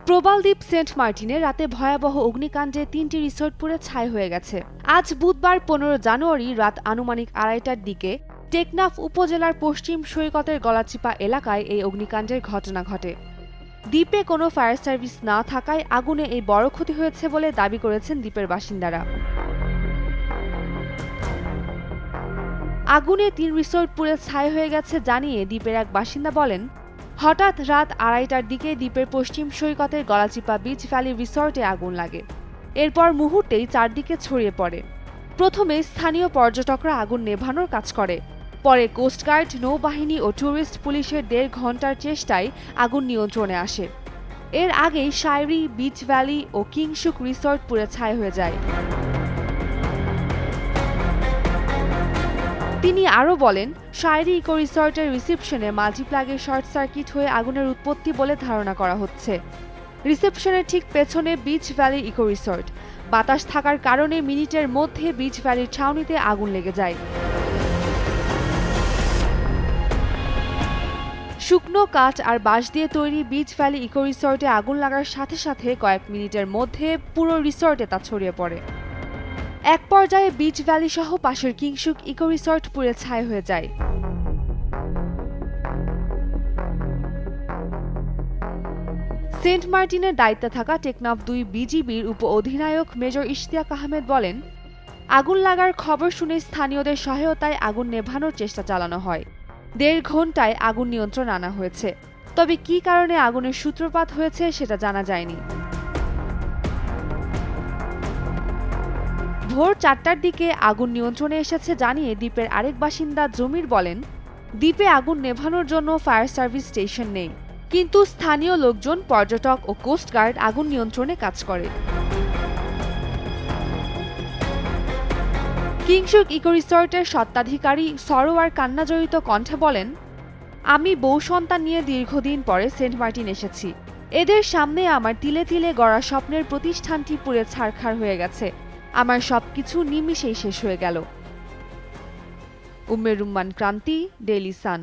প্রবাল দ্বীপ সেন্ট মার্টিনে রাতে ভয়াবহ অগ্নিকাণ্ডে ৩টি রিসোর্ট পুড়ে ছাই হয়ে গেছে। আজ বুধবার ১৫ জানুয়ারি রাত আনুমানিক ২:৩০টার দিকে টেকনাফ উপজেলার পশ্চিম সৈকতের গলাচিপা এলাকায় এই অগ্নিকাণ্ডের ঘটনা ঘটে। দ্বীপে কোনো ফায়ার সার্ভিস না থাকায় আগুনে এই বড় ক্ষতি হয়েছে বলে দাবি করেছেন দ্বীপের বাসিন্দারা। আগুনে ৩ রিসোর্ট পুড়ে ছাই হয়ে গেছে জানিয়ে দ্বীপের এক বাসিন্দা বলেন, হঠাৎ রাত ২:৩০টার দিকে দ্বীপের পশ্চিম সৈকতের গলাচিপা বিচ ভ্যালি রিসর্টে আগুন লাগে। এরপর মুহূর্তেই চারদিকে ছড়িয়ে পড়ে। প্রথমে স্থানীয় পর্যটকরা আগুন নেভানোর কাজ করে। পরে কোস্টগার্ড, নৌবাহিনী ও ট্যুরিস্ট পুলিশের ১.৫ ঘণ্টার চেষ্টায় আগুন নিয়ন্ত্রণে আসে। এর আগেই শায়রি, বিচ ভ্যালি ও কিংশুক রিসর্ট পুড়ে ছাই হয়ে যায়। তিনি আরও বলেন, শায়রি ইকো রিসর্টের রিসেপশনে মাল্টিপ্লাগের শর্ট সার্কিট হয়ে আগুনের উৎপত্তি বলে ধারণা করা হচ্ছে। রিসেপশনের ঠিক পেছনে বিচ ভ্যালি ইকো রিসর্ট। বাতাস থাকার কারণে মিনিটের মধ্যে বিচ ভ্যালির ছাউনিতে আগুন লেগে যায়। শুকনো কাঠ আর বাঁশ দিয়ে তৈরি বিচ ভ্যালি ইকো রিসর্টে আগুন লাগার সাথে সাথে কয়েক মিনিটের মধ্যে পুরো রিসর্টে তা ছড়িয়ে পড়ে। এক পর্যায়ে বিচ ভ্যালি সহ পাশের কিংশুক ইকো রিসর্ট পুড়ে ছাই হয়ে যায়। সেন্ট মার্টিনের দায়িত্বে থাকা টেকনাফ ২ বিজিবির উপ অধিনায়ক মেজর ইশতিয়াক আহমেদ বলেন, আগুন লাগার খবর শুনে স্থানীয়দের সহায়তায় আগুন নেভানোর চেষ্টা চালানো হয়। ১.৫ ঘণ্টায় আগুন নিয়ন্ত্রণ আনা হয়েছে। তবে কী কারণে আগুনের সূত্রপাত হয়েছে সেটা জানা যায়নি। ভোর ৪টার দিকে আগুন নিয়ন্ত্রণে এসেছে জানিয়ে দ্বীপের আরেক বাসিন্দা জমির বলেন, দ্বীপে আগুন নেভানোর জন্য ফায়ার সার্ভিস স্টেশন নেই, কিন্তু স্থানীয় লোকজন, পর্যটক ও কোস্টগার্ড আগুন নিয়ন্ত্রণে কাজ করে। কিংশুক ইকো রিসর্টের স্বত্বাধিকারী সরোয়ার কান্নাজড়িত কণ্ঠে বলেন, আমি বউ সন্তান নিয়ে দীর্ঘদিন পরে সেন্ট মার্টিন এসেছি। এদের সামনে আমার তিলে তিলে গড়া স্বপ্নের প্রতিষ্ঠানটি পুড়ে ছারখার হয়ে গেছে। আমার সবকিছু নিমিষেই শেষ হয়ে গেল। উম্মে রুম্মান ক্রান্তি, ডেইলি সান।